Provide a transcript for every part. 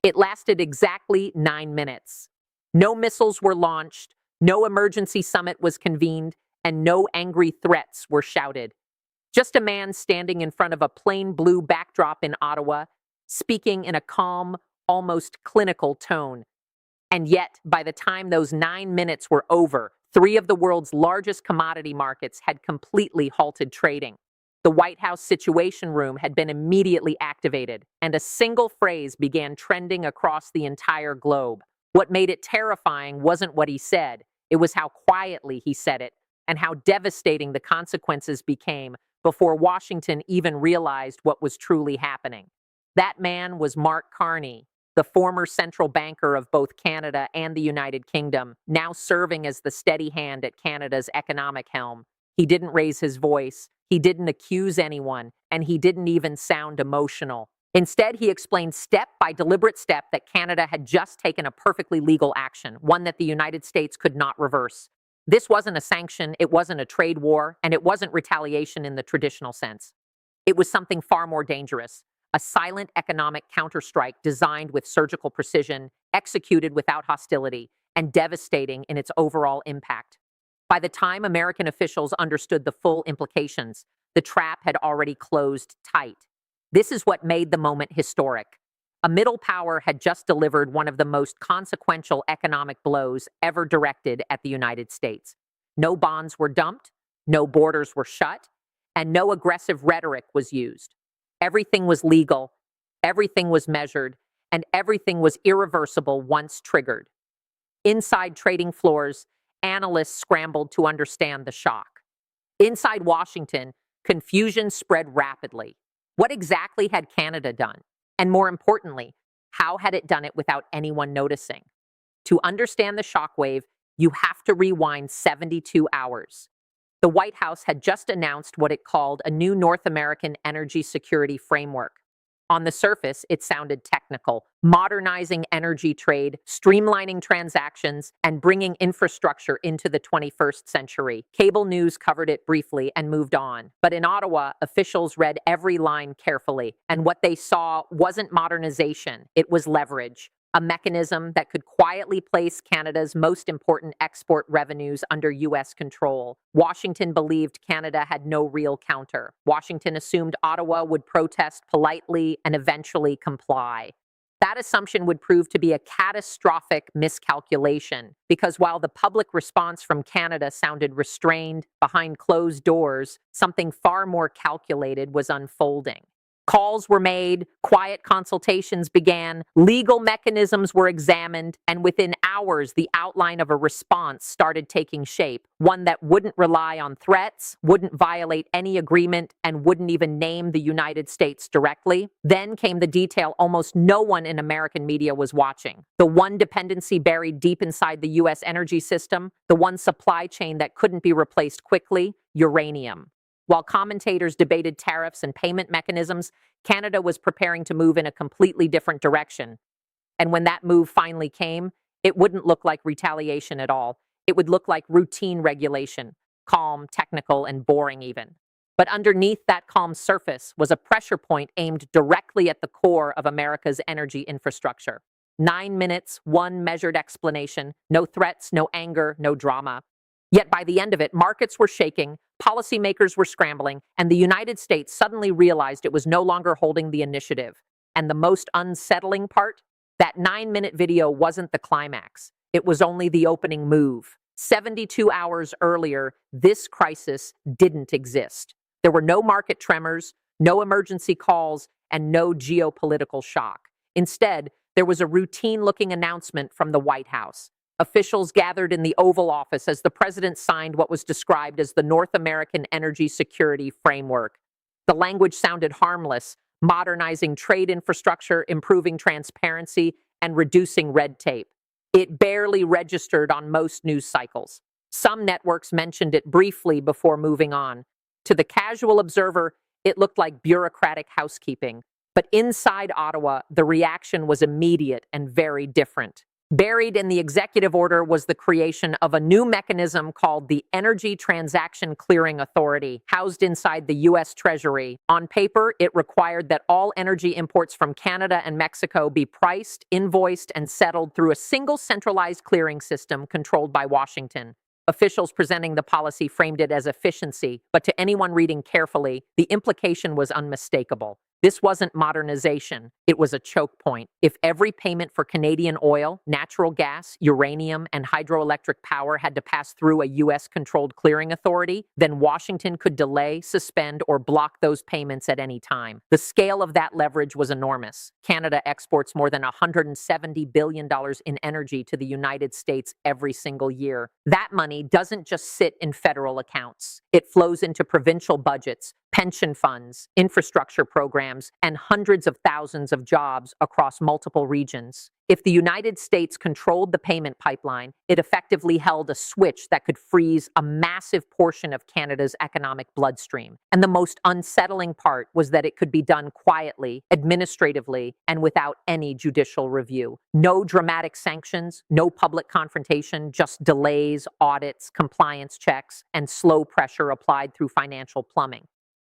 It lasted exactly 9 minutes. No missiles were launched, no emergency summit was convened, and no angry threats were shouted. Just a man standing in front of a plain blue backdrop in Ottawa, speaking in a calm, almost clinical tone. And yet, by the time those 9 minutes were over, 3 of the world's largest commodity markets had completely halted trading. The White House Situation Room had been immediately activated, and a single phrase began trending across the entire globe. What made it terrifying wasn't what he said, it was how quietly he said it, and how devastating the consequences became before Washington even realized what was truly happening. That man was Mark Carney, the former central banker of both Canada and the United Kingdom, now serving as the steady hand at Canada's economic helm. He didn't raise his voice, he didn't accuse anyone, and he didn't even sound emotional. Instead, he explained step by deliberate step that Canada had just taken a perfectly legal action, one that the United States could not reverse. This wasn't a sanction, it wasn't a trade war, and it wasn't retaliation in the traditional sense. It was something far more dangerous. A silent economic counterstrike designed with surgical precision, executed without hostility, and devastating in its overall impact. By the time American officials understood the full implications, the trap had already closed tight. This is what made the moment historic. A middle power had just delivered one of the most consequential economic blows ever directed at the United States. No bonds were dumped, no borders were shut, and no aggressive rhetoric was used. Everything was legal, everything was measured, and everything was irreversible once triggered. Inside trading floors, analysts scrambled to understand the shock. Inside Washington, confusion spread rapidly. What exactly had Canada done? And more importantly, how had it done it without anyone noticing? To understand the shockwave, you have to rewind 72 hours. The White House had just announced what it called a new North American energy security framework. On the surface, it sounded technical, modernizing energy trade, streamlining transactions, and bringing infrastructure into the 21st century. Cable news covered it briefly and moved on. But in Ottawa, officials read every line carefully, and what they saw wasn't modernization, it was leverage. A mechanism that could quietly place Canada's most important export revenues under U.S. control. Washington believed Canada had no real counter. Washington assumed Ottawa would protest politely and eventually comply. That assumption would prove to be a catastrophic miscalculation, because while the public response from Canada sounded restrained, behind closed doors, something far more calculated was unfolding. Calls were made, quiet consultations began, legal mechanisms were examined, and within hours, the outline of a response started taking shape, one that wouldn't rely on threats, wouldn't violate any agreement, and wouldn't even name the United States directly. Then came the detail almost no one in American media was watching. The one dependency buried deep inside the U.S. energy system, the one supply chain that couldn't be replaced quickly, uranium. While commentators debated tariffs and payment mechanisms, Canada was preparing to move in a completely different direction. And when that move finally came, it wouldn't look like retaliation at all. It would look like routine regulation, calm, technical, and boring even. But underneath that calm surface was a pressure point aimed directly at the core of America's energy infrastructure. 9 minutes, one measured explanation, no threats, no anger, no drama. Yet by the end of it, markets were shaking, policymakers were scrambling, and the United States suddenly realized it was no longer holding the initiative. And the most unsettling part? That 9-minute video wasn't the climax. It was only the opening move. 72 hours earlier, this crisis didn't exist. There were no market tremors, no emergency calls, and no geopolitical shock. Instead, there was a routine-looking announcement from the White House. Officials gathered in the Oval Office as the president signed what was described as the North American Energy Security Framework. The language sounded harmless, modernizing trade infrastructure, improving transparency, and reducing red tape. It barely registered on most news cycles. Some networks mentioned it briefly before moving on. To the casual observer, it looked like bureaucratic housekeeping. But inside Ottawa, the reaction was immediate and very different. Buried in the executive order was the creation of a new mechanism called the Energy Transaction Clearing Authority, housed inside the U.S. Treasury. On paper, it required that all energy imports from Canada and Mexico be priced, invoiced, and settled through a single centralized clearing system controlled by Washington. Officials presenting the policy framed it as efficiency, but to anyone reading carefully, the implication was unmistakable. This wasn't modernization, it was a choke point. If every payment for Canadian oil, natural gas, uranium, and hydroelectric power had to pass through a U.S.-controlled clearing authority, then Washington could delay, suspend, or block those payments at any time. The scale of that leverage was enormous. Canada exports more than $170 billion in energy to the United States every single year. That money doesn't just sit in federal accounts. It flows into provincial budgets, pension funds, infrastructure programs, and hundreds of thousands of jobs across multiple regions. If the United States controlled the payment pipeline, it effectively held a switch that could freeze a massive portion of Canada's economic bloodstream. And the most unsettling part was that it could be done quietly, administratively, and without any judicial review. No dramatic sanctions, no public confrontation, just delays, audits, compliance checks, and slow pressure applied through financial plumbing.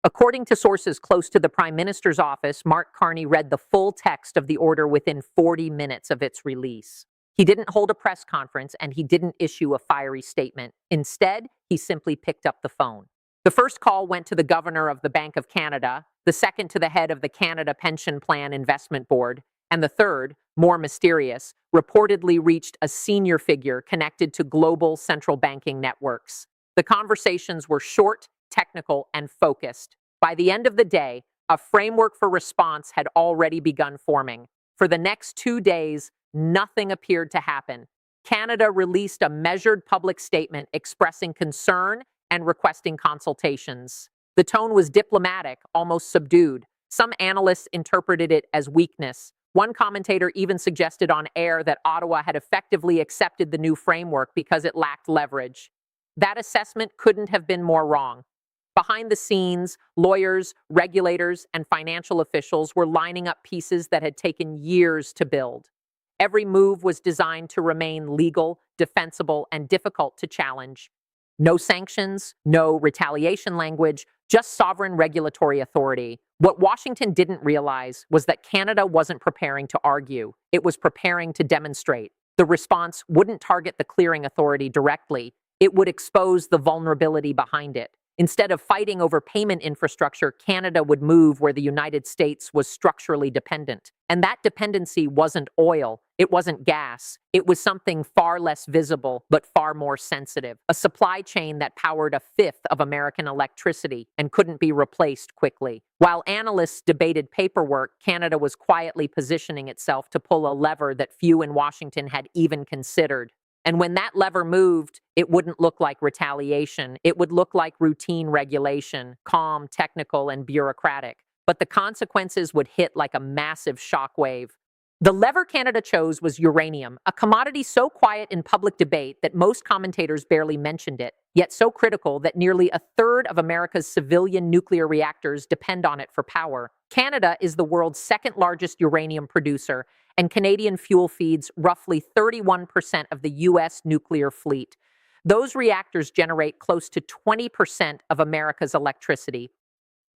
According to sources close to the Prime Minister's office, Mark Carney read the full text of the order within 40 minutes of its release. He didn't hold a press conference and he didn't issue a fiery statement. Instead, he simply picked up the phone. The first call went to the governor of the Bank of Canada, the second to the head of the Canada Pension Plan Investment Board, and the third, more mysterious, reportedly reached a senior figure connected to global central banking networks. The conversations were short, technical, and focused. By the end of the day, a framework for response had already begun forming. For the next 2 days, nothing appeared to happen. Canada released a measured public statement expressing concern and requesting consultations. The tone was diplomatic, almost subdued. Some analysts interpreted it as weakness. One commentator even suggested on air that Ottawa had effectively accepted the new framework because it lacked leverage. That assessment couldn't have been more wrong. Behind the scenes, lawyers, regulators, and financial officials were lining up pieces that had taken years to build. Every move was designed to remain legal, defensible, and difficult to challenge. No sanctions, no retaliation language, just sovereign regulatory authority. What Washington didn't realize was that Canada wasn't preparing to argue. It was preparing to demonstrate. The response wouldn't target the clearing authority directly. It would expose the vulnerability behind it. Instead of fighting over payment infrastructure, Canada would move where the United States was structurally dependent. And that dependency wasn't oil, it wasn't gas, it was something far less visible, but far more sensitive. A supply chain that powered a fifth of American electricity and couldn't be replaced quickly. While analysts debated paperwork, Canada was quietly positioning itself to pull a lever that few in Washington had even considered. And when that lever moved, it wouldn't look like retaliation. It would look like routine regulation, calm, technical, and bureaucratic. But the consequences would hit like a massive shockwave. The lever Canada chose was uranium, a commodity so quiet in public debate that most commentators barely mentioned it, yet so critical that nearly a third of America's civilian nuclear reactors depend on it for power. Canada is the world's second largest uranium producer, and Canadian fuel feeds roughly 31% of the U.S. nuclear fleet. Those reactors generate close to 20% of America's electricity.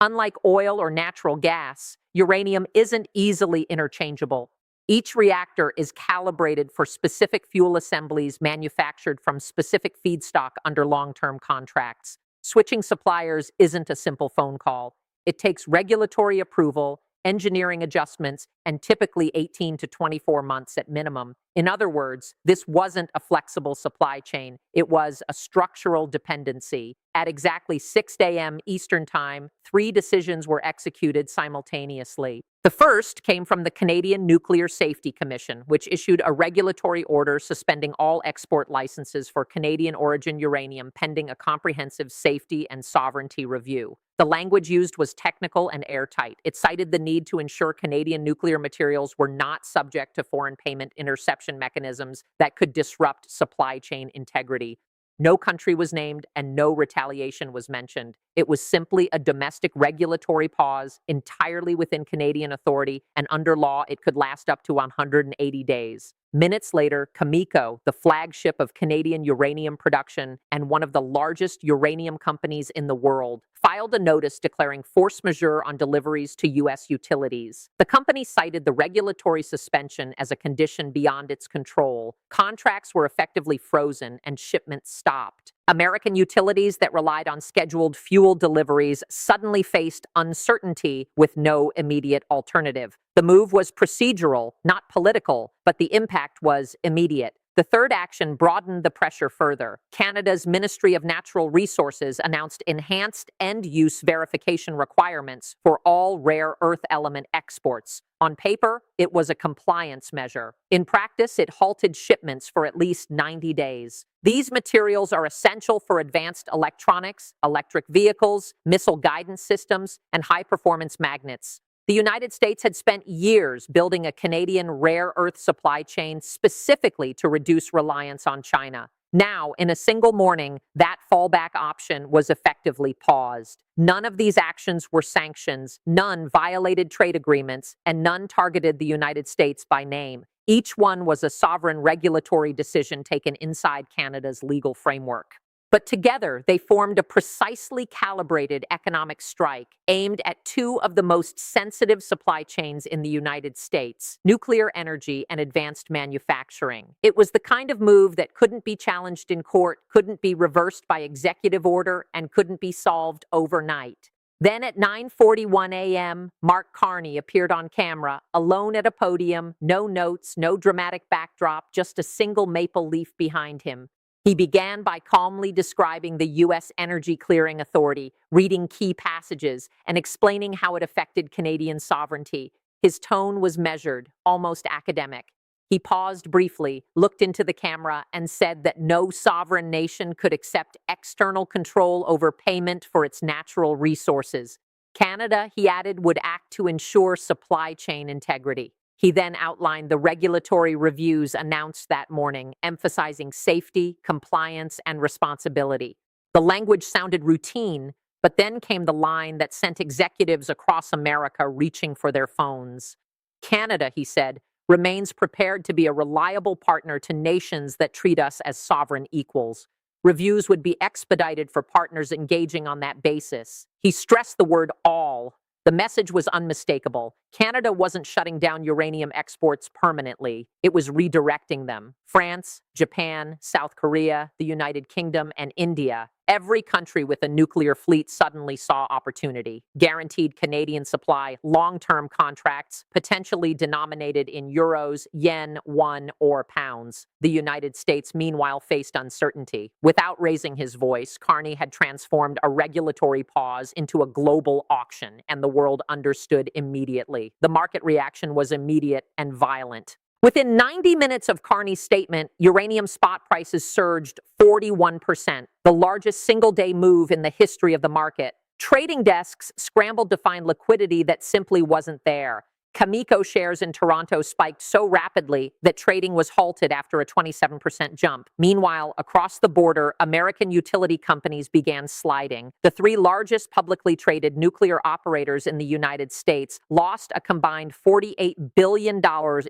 Unlike oil or natural gas, uranium isn't easily interchangeable. Each reactor is calibrated for specific fuel assemblies manufactured from specific feedstock under long-term contracts. Switching suppliers isn't a simple phone call. It takes regulatory approval, engineering adjustments, and typically 18 to 24 months at minimum. In other words, this wasn't a flexible supply chain. It was a structural dependency. At exactly 6 a.m. Eastern Time, 3 decisions were executed simultaneously. The first came from the Canadian Nuclear Safety Commission, which issued a regulatory order suspending all export licenses for Canadian origin uranium pending a comprehensive safety and sovereignty review. The language used was technical and airtight. It cited the need to ensure Canadian nuclear materials were not subject to foreign payment interception mechanisms that could disrupt supply chain integrity. No country was named and no retaliation was mentioned. It was simply a domestic regulatory pause entirely within Canadian authority, and under law, it could last up to 180 days. Minutes later, Cameco, the flagship of Canadian uranium production and one of the largest uranium companies in the world, filed a notice declaring force majeure on deliveries to U.S. utilities. The company cited the regulatory suspension as a condition beyond its control. Contracts were effectively frozen and shipments stopped. American utilities that relied on scheduled fuel deliveries suddenly faced uncertainty with no immediate alternative. The move was procedural, not political, but the impact was immediate. The third action broadened the pressure further. Canada's Ministry of Natural Resources announced enhanced end-use verification requirements for all rare earth element exports. On paper, it was a compliance measure. In practice, it halted shipments for at least 90 days. These materials are essential for advanced electronics, electric vehicles, missile guidance systems, and high-performance magnets. The United States had spent years building a Canadian rare earth supply chain specifically to reduce reliance on China. Now, in a single morning, that fallback option was effectively paused. None of these actions were sanctions, none violated trade agreements, and none targeted the United States by name. Each one was a sovereign regulatory decision taken inside Canada's legal framework. But together, they formed a precisely calibrated economic strike aimed at two of the most sensitive supply chains in the United States: nuclear energy and advanced manufacturing. It was the kind of move that couldn't be challenged in court, couldn't be reversed by executive order, and couldn't be solved overnight. Then at 9:41 a.m., Mark Carney appeared on camera, alone at a podium, no notes, no dramatic backdrop, just a single maple leaf behind him. He began by calmly describing the U.S. Energy Clearing Authority, reading key passages, and explaining how it affected Canadian sovereignty. His tone was measured, almost academic. He paused briefly, looked into the camera, and said that no sovereign nation could accept external control over payment for its natural resources. Canada, he added, would act to ensure supply chain integrity. He then outlined the regulatory reviews announced that morning, emphasizing safety, compliance, and responsibility. The language sounded routine, but then came the line that sent executives across America reaching for their phones. Canada, he said, remains prepared to be a reliable partner to nations that treat us as sovereign equals. Reviews would be expedited for partners engaging on that basis. He stressed the word all. The message was unmistakable. Canada wasn't shutting down uranium exports permanently. It was redirecting them. France, Japan, South Korea, the United Kingdom, and India. Every country with a nuclear fleet suddenly saw opportunity. Guaranteed Canadian supply, long-term contracts, potentially denominated in euros, yen, won, or pounds. The United States, meanwhile, faced uncertainty. Without raising his voice, Carney had transformed a regulatory pause into a global auction, and the world understood immediately. The market reaction was immediate and violent. Within 90 minutes of Carney's statement, uranium spot prices surged 41%, the largest single-day move in the history of the market. Trading desks scrambled to find liquidity that simply wasn't there. Cameco shares in Toronto spiked so rapidly that trading was halted after a 27% jump. Meanwhile, across the border, American utility companies began sliding. The three largest publicly traded nuclear operators in the United States lost a combined $48 billion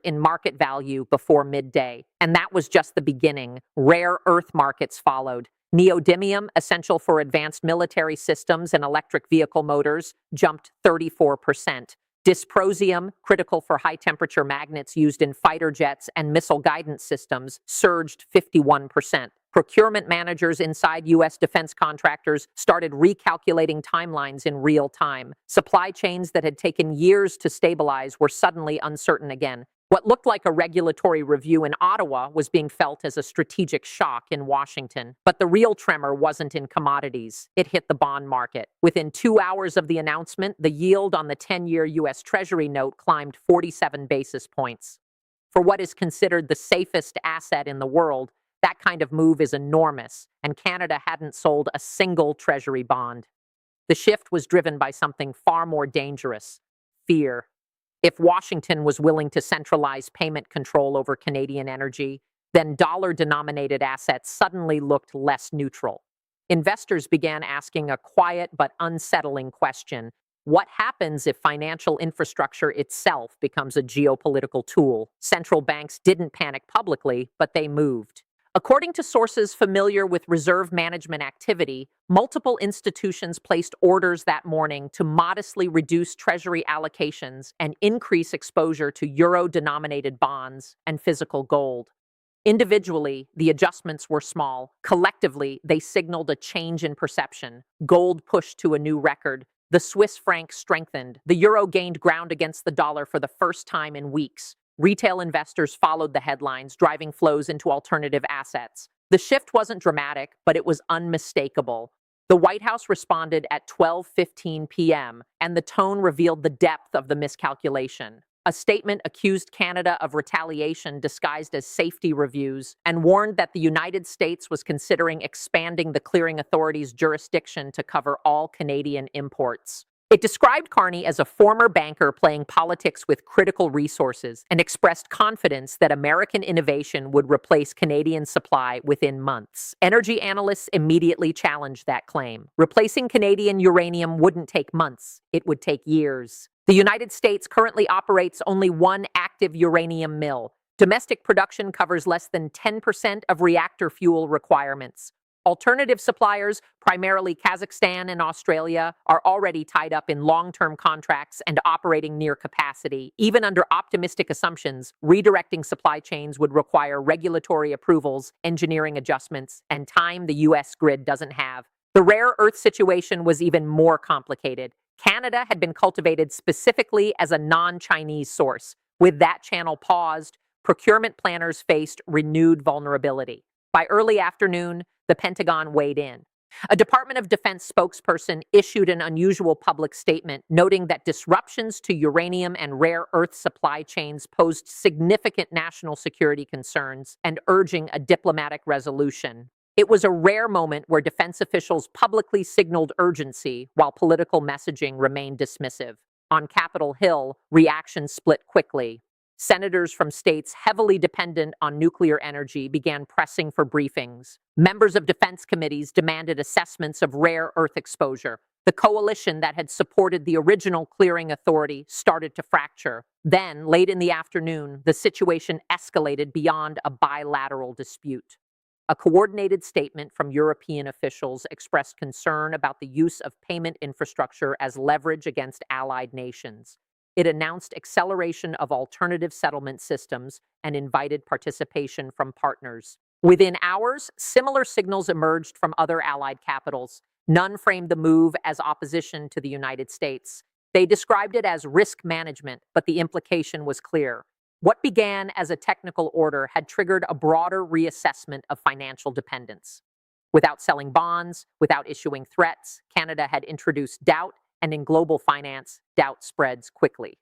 in market value before midday. And that was just the beginning. Rare earth markets followed. Neodymium, essential for advanced military systems and electric vehicle motors, jumped 34%. Dysprosium, critical for high-temperature magnets used in fighter jets and missile guidance systems, surged 51%. Procurement managers inside U.S. defense contractors started recalculating timelines in real time. Supply chains that had taken years to stabilize were suddenly uncertain again. What looked like a regulatory review in Ottawa was being felt as a strategic shock in Washington. But the real tremor wasn't in commodities. It hit the bond market. Within 2 hours of the announcement, the yield on the 10-year U.S. Treasury note climbed 47 basis points. For what is considered the safest asset in the world, that kind of move is enormous, and Canada hadn't sold a single Treasury bond. The shift was driven by something far more dangerous: fear. If Washington was willing to centralize payment control over Canadian energy, then dollar-denominated assets suddenly looked less neutral. Investors began asking a quiet but unsettling question: What happens if financial infrastructure itself becomes a geopolitical tool? Central banks didn't panic publicly, but they moved. According to sources familiar with reserve management activity, multiple institutions placed orders that morning to modestly reduce Treasury allocations and increase exposure to euro-denominated bonds and physical gold. Individually, the adjustments were small. Collectively, they signaled a change in perception. Gold pushed to a new record. The Swiss franc strengthened. The euro gained ground against the dollar for the first time in weeks. Retail investors followed the headlines, driving flows into alternative assets. The shift wasn't dramatic, but it was unmistakable. The White House responded at 12:15 p.m., and the tone revealed the depth of the miscalculation. A statement accused Canada of retaliation disguised as safety reviews and warned that the United States was considering expanding the clearing authority's jurisdiction to cover all Canadian imports. It described Carney as a former banker playing politics with critical resources and expressed confidence that American innovation would replace Canadian supply within months. Energy analysts immediately challenged that claim. Replacing Canadian uranium wouldn't take months, it would take years. The United States currently operates only one active uranium mill. Domestic production covers less than 10% of reactor fuel requirements. Alternative suppliers, primarily Kazakhstan and Australia, are already tied up in long-term contracts and operating near capacity. Even under optimistic assumptions, redirecting supply chains would require regulatory approvals, engineering adjustments, and time the U.S. grid doesn't have. The rare earth situation was even more complicated. Canada had been cultivated specifically as a non-Chinese source. With that channel paused, procurement planners faced renewed vulnerability. By early afternoon, the Pentagon weighed in. A Department of Defense spokesperson issued an unusual public statement noting that disruptions to uranium and rare earth supply chains posed significant national security concerns and urging a diplomatic resolution. It was a rare moment where defense officials publicly signaled urgency while political messaging remained dismissive. On Capitol Hill, reactions split quickly. Senators from states heavily dependent on nuclear energy began pressing for briefings. Members of defense committees demanded assessments of rare earth exposure. The coalition that had supported the original clearing authority started to fracture. Then, late in the afternoon, the situation escalated beyond a bilateral dispute. A coordinated statement from European officials expressed concern about the use of payment infrastructure as leverage against allied nations. It announced acceleration of alternative settlement systems and invited participation from partners. Within hours, similar signals emerged from other allied capitals. None framed the move as opposition to the United States. They described it as risk management, but the implication was clear. What began as a technical order had triggered a broader reassessment of financial dependence. Without selling bonds, without issuing threats, Canada had introduced doubt, and in global finance, doubt spreads quickly.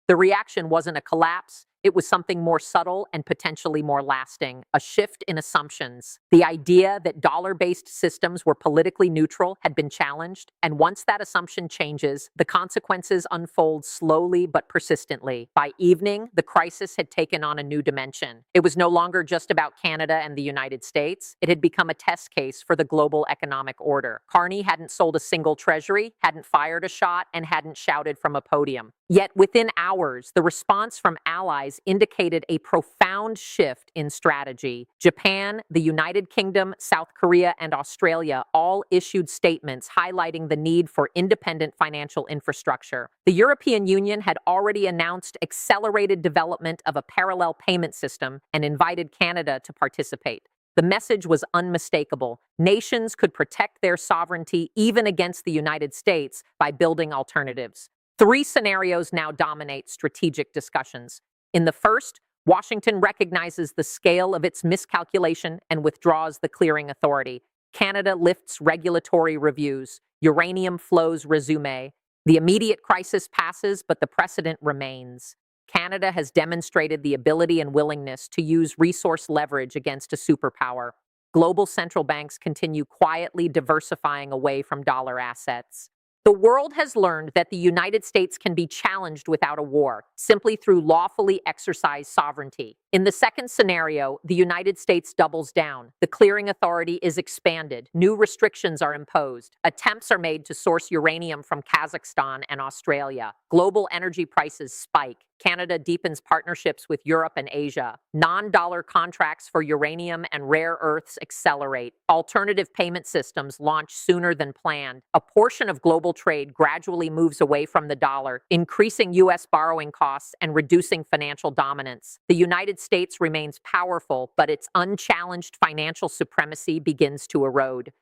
The reaction wasn't a collapse, it was something more subtle and potentially more lasting, a shift in assumptions. The idea that dollar-based systems were politically neutral had been challenged, and once that assumption changes, the consequences unfold slowly but persistently. By evening, the crisis had taken on a new dimension. It was no longer just about Canada and the United States. It had become a test case for the global economic order. Carney hadn't sold a single treasury, hadn't fired a shot, and hadn't shouted from a podium. Yet within hours, the response from allies indicated a profound shift in strategy. Japan, the United Kingdom, South Korea, and Australia all issued statements highlighting the need for independent financial infrastructure. The European Union had already announced accelerated development of a parallel payment system and invited Canada to participate. The message was unmistakable. Nations could protect their sovereignty even against the United States by building alternatives. Three scenarios now dominate strategic discussions. In the first, Washington recognizes the scale of its miscalculation and withdraws the clearing authority. Canada lifts regulatory reviews. Uranium flows resume. The immediate crisis passes, but the precedent remains. Canada has demonstrated the ability and willingness to use resource leverage against a superpower. Global central banks continue quietly diversifying away from dollar assets. The world has learned that the United States can be challenged without a war, simply through lawfully exercised sovereignty. In the second scenario, the United States doubles down. The clearing authority is expanded. New restrictions are imposed. Attempts are made to source uranium from Kazakhstan and Australia. Global energy prices spike. Canada deepens partnerships with Europe and Asia. Non-dollar contracts for uranium and rare earths accelerate. Alternative payment systems launch sooner than planned. A portion of global trade gradually moves away from the dollar, increasing U.S. borrowing costs and reducing financial dominance. The United States remains powerful, but its unchallenged financial supremacy begins to erode.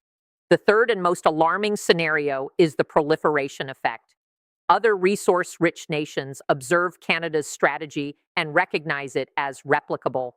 The third and most alarming scenario is the proliferation effect. Other resource-rich nations observe Canada's strategy and recognize it as replicable.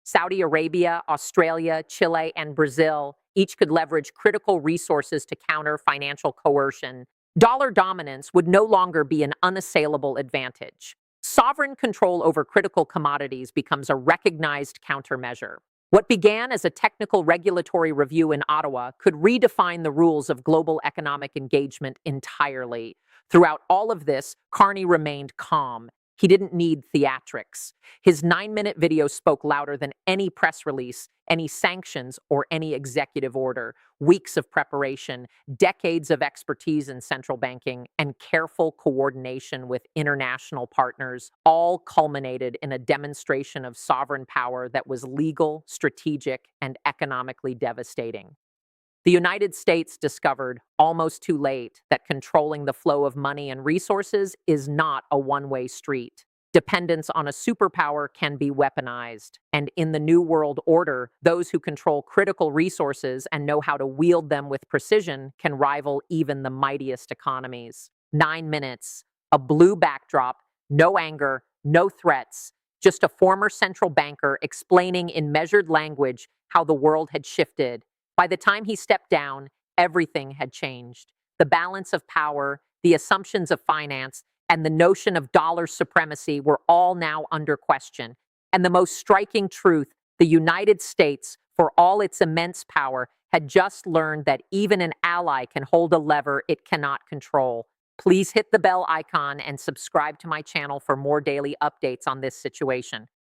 Saudi Arabia, Australia, Chile, and Brazil each could leverage critical resources to counter financial coercion. Dollar dominance would no longer be an unassailable advantage. Sovereign control over critical commodities becomes a recognized countermeasure. What began as a technical regulatory review in Ottawa could redefine the rules of global economic engagement entirely. Throughout all of this, Carney remained calm. He didn't need theatrics. His 9-minute video spoke louder than any press release, any sanctions, or any executive order. Weeks of preparation, decades of expertise in central banking, and careful coordination with international partners all culminated in a demonstration of sovereign power that was legal, strategic, and economically devastating. The United States discovered, almost too late, that controlling the flow of money and resources is not a one-way street. Dependence on a superpower can be weaponized, and in the New World Order, those who control critical resources and know how to wield them with precision can rival even the mightiest economies. 9 minutes, a blue backdrop, no anger, no threats, just a former central banker explaining in measured language how the world had shifted. By the time he stepped down, everything had changed. The balance of power, the assumptions of finance, and the notion of dollar supremacy were all now under question. And the most striking truth, the United States, for all its immense power, had just learned that even an ally can hold a lever it cannot control. Please hit the bell icon and subscribe to my channel for more daily updates on this situation.